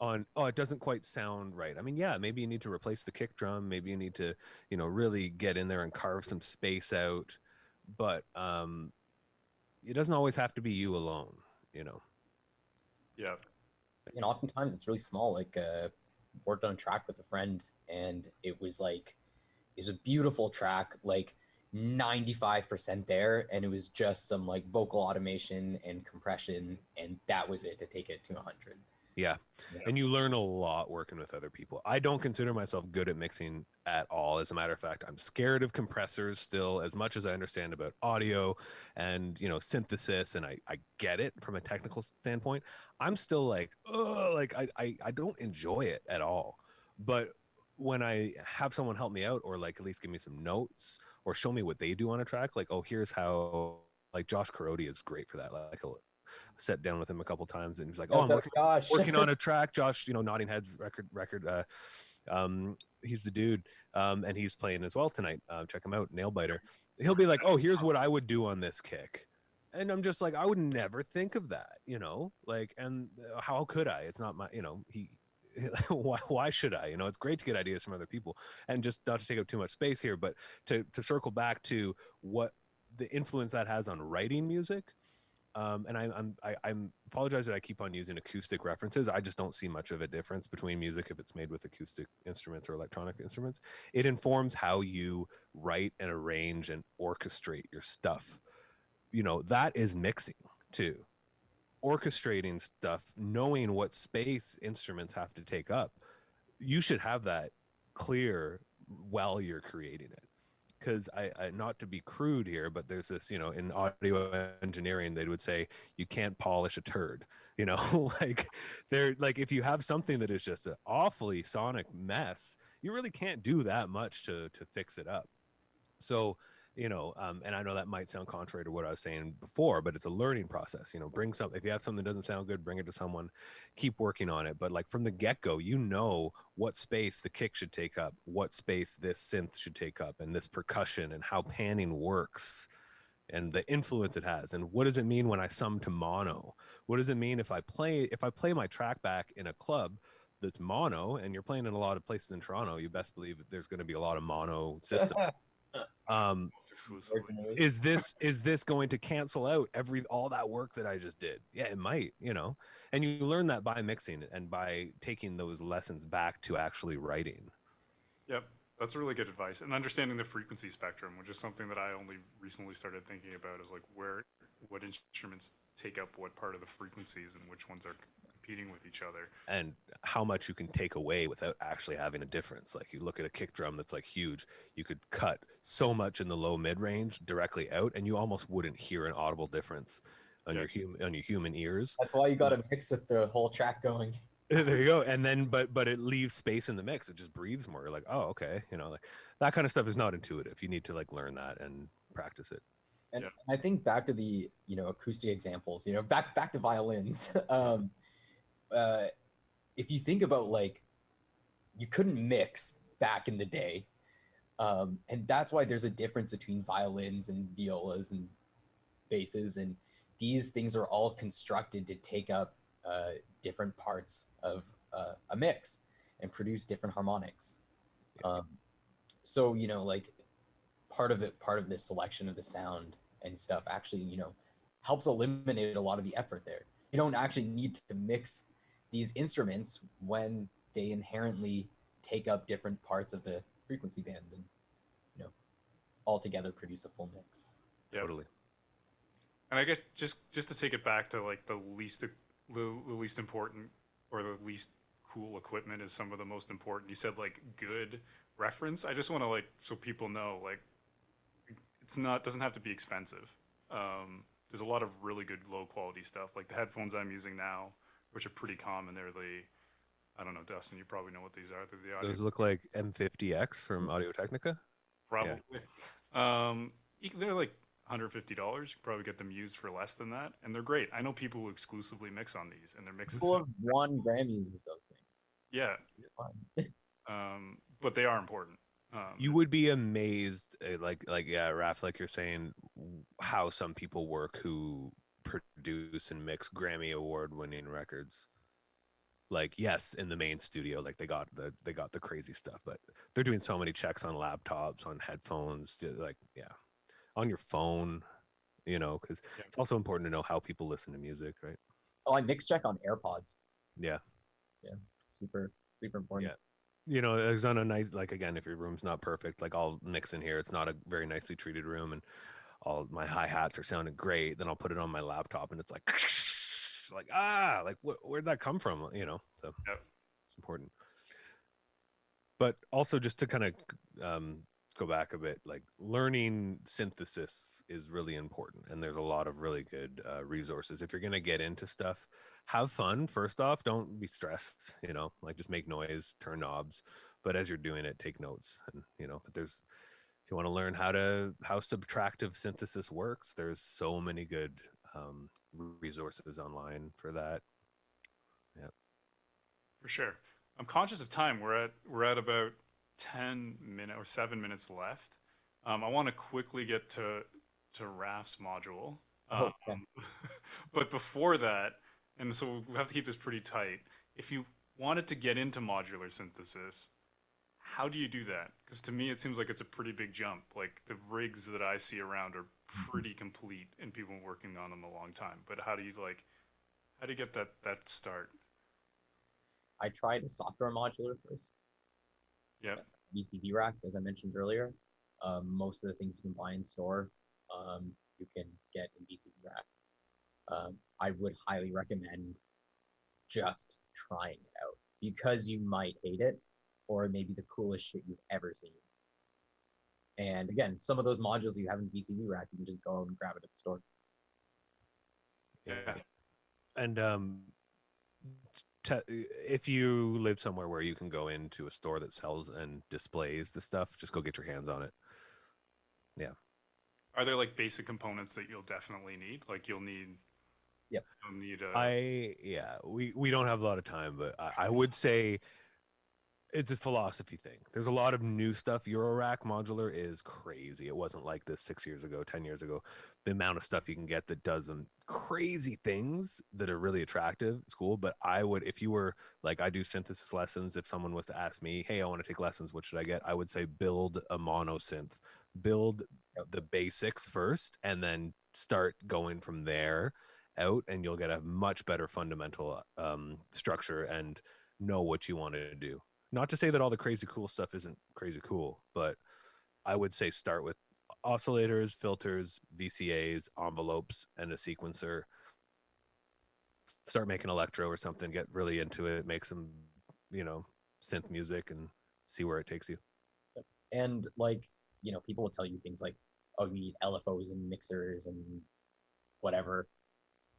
On, oh, it doesn't quite sound right. I mean, yeah, maybe you need to replace the kick drum. Maybe you need to, you know, really get in there and carve some space out. But it doesn't always have to be you alone. You know. yeah. And oftentimes it's really small. Like worked on a track with a friend, and it was a beautiful track, like 95% there, and it was just some like vocal automation and compression, and that was it to take it to 100. Yeah. Yeah. And you learn a lot working with other people. I don't consider myself good at mixing at all. As a matter of fact, I'm scared of compressors still, as much as I understand about audio and, you know, synthesis, and I get it from a technical standpoint. I'm still like, oh, like I don't enjoy it at all. But when I have someone help me out, or like at least give me some notes or show me what they do on a track, like, oh, here's how, like Josh Carodi is great for that. Like he'll sat down with him a couple times and he's like, oh, I'm working on a track. Josh, you know, Nodding Heads record. He's the dude. And he's playing as well tonight. Check him out, Nailbiter. He'll be like, oh, here's what I would do on this kick. And I'm just like, I would never think of that, you know, like, and how could I? It's not my, you know, why should I? You know, it's great to get ideas from other people, and just not to take up too much space here, but to circle back to what the influence that has on writing music. And I'm apologize that I keep on using acoustic references. I just don't see much of a difference between music if it's made with acoustic instruments or electronic instruments. It informs how you write and arrange and orchestrate your stuff. You know, that is mixing too. Orchestrating stuff, knowing what space instruments have to take up. You should have that clear while you're creating it. Because I not to be crude here, but there's this, you know, in audio engineering, they would say you can't polish a turd, you know, like they're like, if you have something that is just an awfully sonic mess, you really can't do that much to fix it up. So, you know, and I know that might sound contrary to what I was saying before, but it's a learning process. You know, bring some, if you have something that doesn't sound good, bring it to someone, keep working on it. But like from the get-go, you know what space the kick should take up, what space this synth should take up, and this percussion, and how panning works, and the influence it has. And what does it mean when I sum to mono? What does it mean if I play my track back in a club that's mono, and you're playing in a lot of places in Toronto, you best believe that there's going to be a lot of mono system. Is this going to cancel out all that work that I just did? Yeah, it might, you know. And you learn that by mixing and by taking those lessons back to actually writing. Yep. That's really good advice. And understanding the frequency spectrum, which is something that I only recently started thinking about, is like what instruments take up what part of the frequencies and which ones are competing with each other. And how much you can take away without actually having a difference. Like you look at a kick drum that's like huge, you could cut so much in the low mid range directly out, and you almost wouldn't hear an audible difference on Yeah. your human ears. That's why you got to mix with the whole track going. There you go. And then but it leaves space in the mix. It just breathes more. You're like, oh, okay. You know, like that kind of stuff is not intuitive. You need to like learn that and practice it. And Yeah. I think back to the acoustic examples, back to violins. If you think about like you couldn't mix back in the day, and that's why there's a difference between violins and violas and basses, and these things are all constructed to take up different parts of a mix and produce different harmonics. So like part of this selection of the sound and stuff actually helps eliminate a lot of the effort there. You don't actually need to mix these instruments when they inherently take up different parts of the frequency band and all together produce a full mix. Yeah. Totally. And I guess just to take it back to like the least important or the least cool equipment is some of the most important. You said like good reference. I just want to like so people know like doesn't have to be expensive. There's a lot of really good low quality stuff. Like the headphones I'm using now, which are pretty common. They're I don't know, Dustin, you probably know what these are. They're the audio. Those look like M50X from Audio Technica. Probably. They're like $150. You can probably get them used for less than that, and they're great. I know people who exclusively mix on these, and their mixes. People have won Grammys with those things. Yeah. But they are important. You would be amazed, Raf, like you're saying, how some people work who produce and mix Grammy award-winning records. Like, yes, in the main studio, like they got the crazy stuff, but they're doing so many checks on laptops, on headphones, like on your phone, because it's also important to know how people listen to music, right? Oh, I mix check on AirPods. Yeah, super important. Yeah. It's on a nice, like, again, if your room's not perfect, like I'll mix in here. It's not a very nicely treated room, and all my hi-hats are sounding great. Then I'll put it on my laptop, and it's like, where'd that come from? So it's important. But also just to kind of go back a bit, like learning synthesis is really important, and there's a lot of really good resources. If you're going to get into stuff, have fun. First off, don't be stressed, like just make noise, turn knobs, but as you're doing it, take notes. And but if you want to learn how subtractive synthesis works, there's so many good resources online for that. For sure. I'm conscious of time. We're at about 10 minutes or 7 minutes left. I want to quickly get to Raf's module. But before that, and so we have to keep this pretty tight. If you wanted to get into modular synthesis, how do you do that? Because to me, it seems like it's a pretty big jump. Like the rigs that I see around are pretty complete and people working on them a long time. But how do you get that start? I tried a software modular first. Yeah. VCV rack, as I mentioned earlier. Most of the things you can buy in store, you can get in VCV rack. I would highly recommend just trying it out because you might hate it, or maybe the coolest shit you've ever seen. And again, some of those modules you have in VCV rack, you can just go and grab it at the store. Yeah. And if you live somewhere where you can go into a store that sells and displays the stuff, just go get your hands on it. Yeah. Are there like basic components that you'll definitely need? Like you'll need. Yep. You'll need we don't have a lot of time, but I would say it's a philosophy thing. There's a lot of new stuff. Eurorack modular is crazy. It wasn't like this 6 years ago, 10 years ago. The amount of stuff you can get that does some crazy things that are really attractive, it's cool. But I would, if you were like, I do synthesis lessons. If someone was to ask me, hey, I want to take lessons, what should I get? I would say build a mono synth, build the basics first, and then start going from there out, and you'll get a much better fundamental structure and know what you want to do. Not to say that all the crazy cool stuff isn't crazy cool, but I would say start with oscillators, filters, VCAs, envelopes, and a sequencer. Start making electro or something, get really into it, make some, synth music and see where it takes you. And like, people will tell you things like, oh, you need LFOs and mixers and whatever.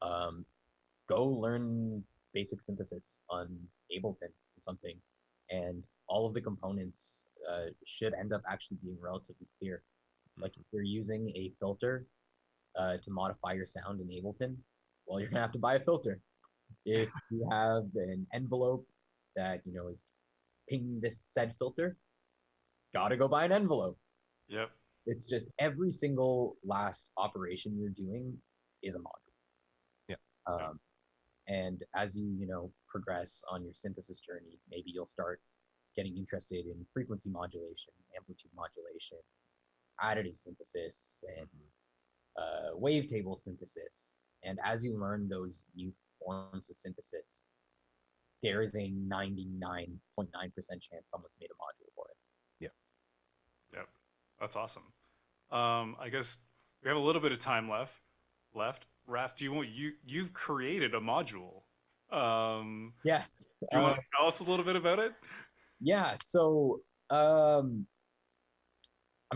Go learn basic synthesis on Ableton and something, and all of the components should end up actually being relatively clear. Like if you're using a filter to modify your sound in Ableton, well, you're gonna have to buy a filter. If you have an envelope that is ping this said filter, gotta go buy an envelope. Yep. It's just every single last operation you're doing is a module. Yeah. And as you progress on your synthesis journey, maybe you'll start getting interested in frequency modulation, amplitude modulation, additive synthesis, and wavetable synthesis. And as you learn those new forms of synthesis, there is a 99.9% chance someone's made a module for it. Yep. That's awesome. I guess we have a little bit of time left. Raph, you've created a module. Yes. You want to tell us a little bit about it? Yeah. So I'm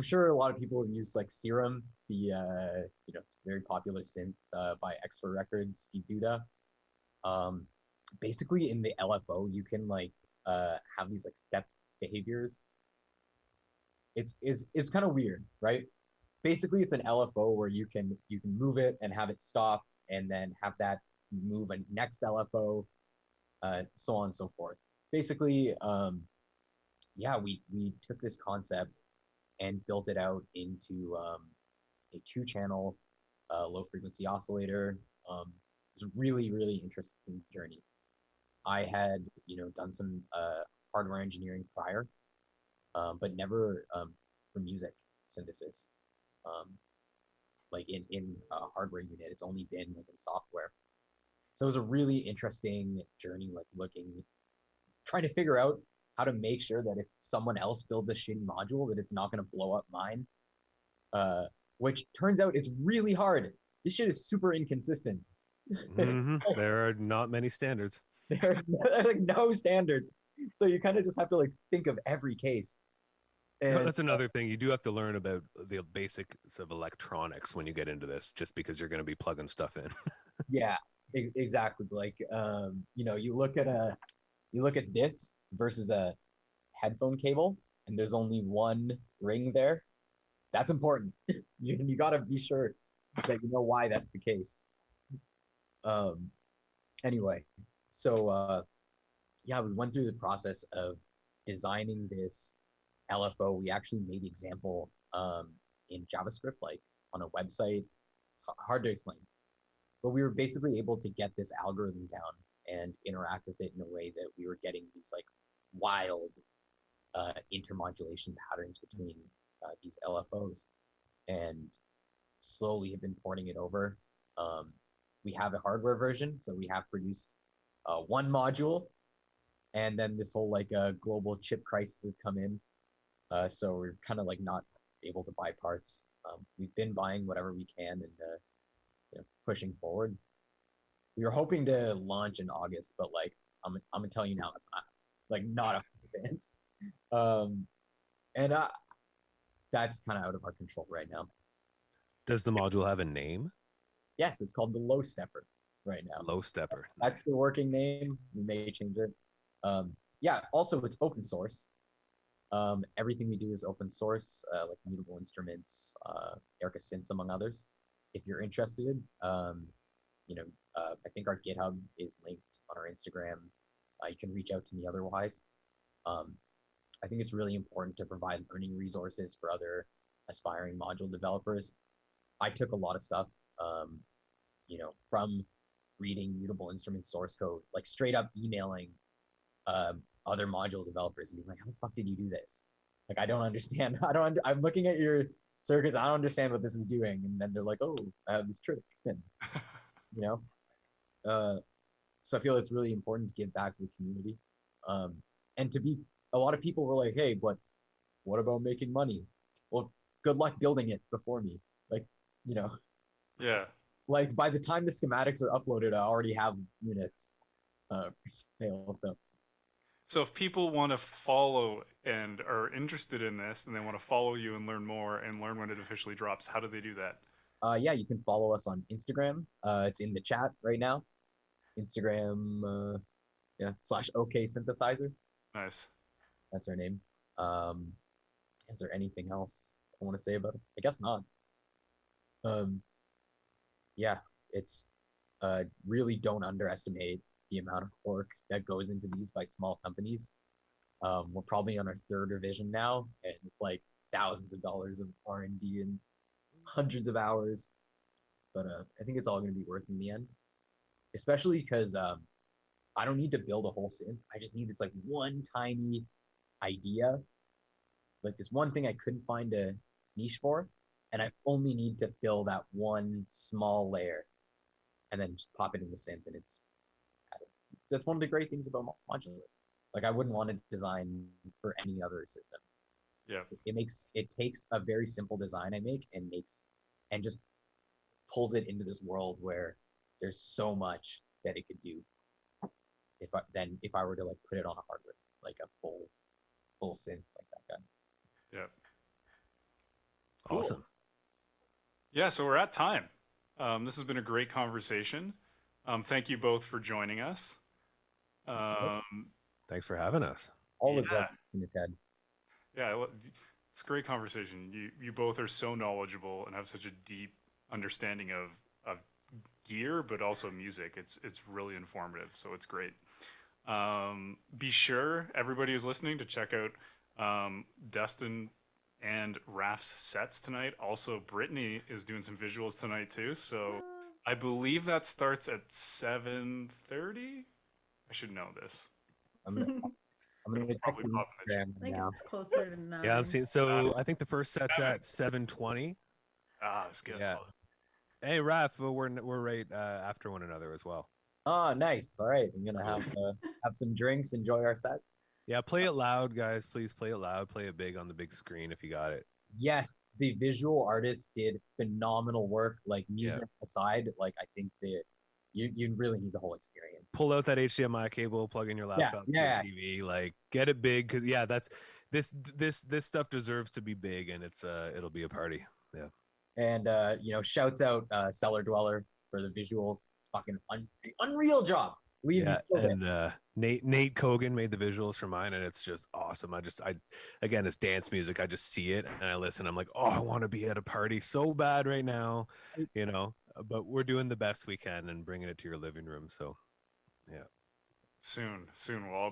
sure a lot of people have used like Serum, the very popular synth by Extra Records, Steve Duda. Basically, in the LFO, you can have these like step behaviors. It's kind of weird, right? Basically, it's an LFO where you can move it and have it stop, and then have that move a next LFO, so on and so forth. Basically, we took this concept and built it out into a 2-channel low frequency oscillator. It's a really, really interesting journey. I had done some hardware engineering prior, but never for music synthesis. Like in a hardware unit, it's only been like in software. So it was a really interesting journey, like trying to figure out how to make sure that if someone else builds a shitty module, that it's not going to blow up mine. Which turns out it's really hard. This shit is super inconsistent. There are not many standards. There's like no standards. So you kind of just have to think of every case. And that's another thing. You do have to learn about the basics of electronics when you get into this, just because you're going to be plugging stuff in. Yeah, exactly. Like, you look at this versus a headphone cable, and there's only one ring there. That's important. You got to be sure that you know why that's the case. Anyway, so we went through the process of designing this LFO. We actually made the example in JavaScript, like on a website. It's hard to explain, but we were basically able to get this algorithm down and interact with it in a way that we were getting these like wild intermodulation patterns between these LFOs, and slowly have been porting it over. We have a hardware version, so we have produced one module, and then this whole global chip crisis has come in. So we're kind of not able to buy parts. We've been buying whatever we can and pushing forward. We were hoping to launch in August, but I'm gonna tell you now, it's not a advance. And that's kind of out of our control right now. Does the module have a name? Yes, it's called the Low Stepper right now. Low Stepper. That's the working name. We may change it. Also, it's open source. Everything we do is open source, like Mutable Instruments, Erica Synths, among others. If you're interested, I think our GitHub is linked on our Instagram. You can reach out to me otherwise. I think it's really important to provide learning resources for other aspiring module developers. I took a lot of stuff, from reading Mutable Instruments source code, like straight up emailing other module developers and being like, how the fuck did you do this? Like, I don't understand. I'm looking at your circuits. I don't understand what this is doing. And then they're like, oh, I have this trick. And, so I feel it's really important to give back to the community. And to be a lot of people were like, hey, but what about making money? Well, good luck building it before me. Like, you know, Yeah. like by the time the schematics are uploaded, I already have units for sale. So if people want to follow and are interested in this and they want to follow you and learn more and learn when it officially drops, how do they do that? Yeah, you can follow us on Instagram. It's in the chat right now. Instagram, yeah, / OK Synthesizer. Nice. That's our name. Is there anything else I want to say about it? I guess not. Yeah, it's really don't underestimate the amount of work that goes into these by small companies. We're probably on our 3rd revision now, and it's like thousands of dollars of R&D and hundreds of hours. But I think it's all going to be worth it in the end, especially because I don't need to build a whole synth. I just need this like one tiny idea, like this one thing I couldn't find a niche for, and I only need to fill that one small layer, and then just pop it in the synth, and it's. That's one of the great things about modular. Like I wouldn't want to design for any other system. Yeah. It takes a very simple design I make and just pulls it into this world where there's so much that it could do. If I were to like put it on a hardware, like a full synth like that guy. Yeah. Awesome. Yeah, so we're at time. This has been a great conversation. Thank you both for joining us. Thanks for having us. Always Yeah. love in the TED. Yeah, it's a great conversation. You both are so knowledgeable and have such a deep understanding of gear, but also music. It's really informative, so it's great. Be sure, everybody who's listening, to check out Dustin and Raf's sets tonight. Also, Brittany is doing some visuals tonight too. So I believe that starts at 7:30. I should know this. I'm gonna check Probably the pop in the chat. Instagram I think now. it's closer to 9. Yeah, I'm seeing. So I think the first set's at 7:20. It's good. Yeah. Close. Hey, Raf, we're right after one another as well. Oh, nice. All right, I'm gonna have some drinks, enjoy our sets. Yeah, play it loud, guys. Please play it loud. Play it big on the big screen if you got it. Yes, the visual artist did phenomenal work. Like music aside, like I think that you really need the whole experience. Pull out that HDMI cable, plug in your laptop, to your TV, like get it big. Cause yeah, that's this stuff deserves to be big, and it'll be a party. Yeah. And shouts out Cellar Dweller for the visuals. Fucking unreal job. Yeah, and Nate Kogan made the visuals for mine, and it's just awesome. Again, it's dance music. I just see it and I listen. I'm like, oh, I want to be at a party so bad right now, But we're doing the best we can and bringing it to your living room. So, yeah. Soon we'll all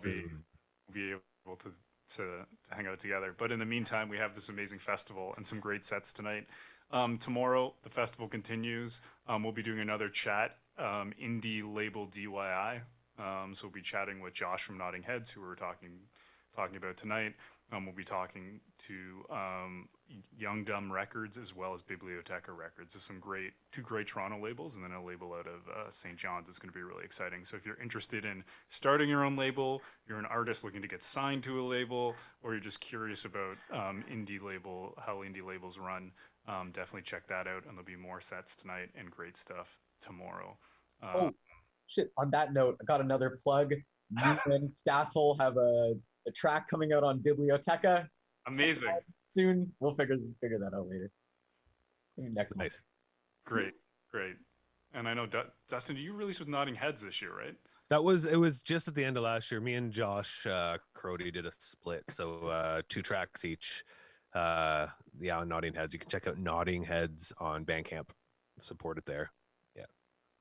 be able to hang out together. But in the meantime, we have this amazing festival and some great sets tonight. Tomorrow the festival continues. We'll be doing another chat, indie label DIY. So we'll be chatting with Josh from NEIGHbourhood, who we're talking about tonight. We'll be talking to Young Dumb Records as well as Biblioteca Records. There's two great Toronto labels, and then a label out of St. John's. It's going to be really exciting. So if you're interested in starting your own label, you're an artist looking to get signed to a label, or you're just curious about how indie labels run, definitely check that out. And there'll be more sets tonight and great stuff tomorrow. Shit. On that note, I got another plug. You and Stassel have a track coming out on Biblioteca. Amazing. Soon. We'll figure that out later. Next month. Nice. Great. And I know, Dustin, you released with NEIGbourhood this year, right? It was just at the end of last year. Me and Josh Crody did a split, so 2 tracks each. On NEIGbourhood. You can check out NEIGbourhood on Bandcamp. Support it there. Yeah.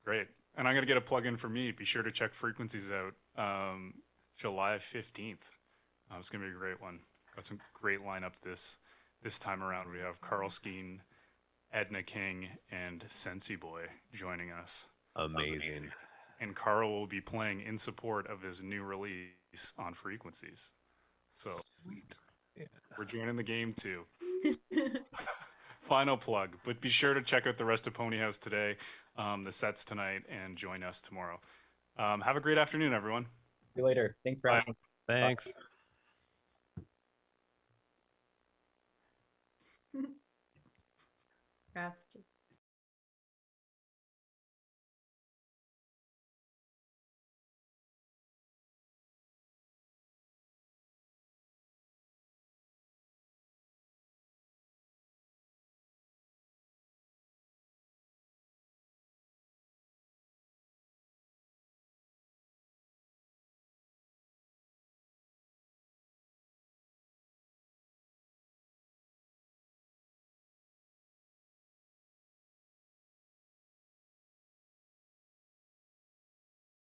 Great. And I'm gonna get a plug in for me. Be sure to check Frequencies out. July 15th. It's gonna be a great one. Got some great lineup this time around. We have Carl Skeen, Edna King, and Sensi Boy joining us. Amazing. And Carl will be playing in support of his new release on Frequencies. So sweet. Yeah. We're joining the game too. Final plug, but be sure to check out the rest of ponyHAUS today, the sets tonight, and join us tomorrow. Have a great afternoon, everyone. See you later. Thanks for having me. Thanks. Bye. Craft is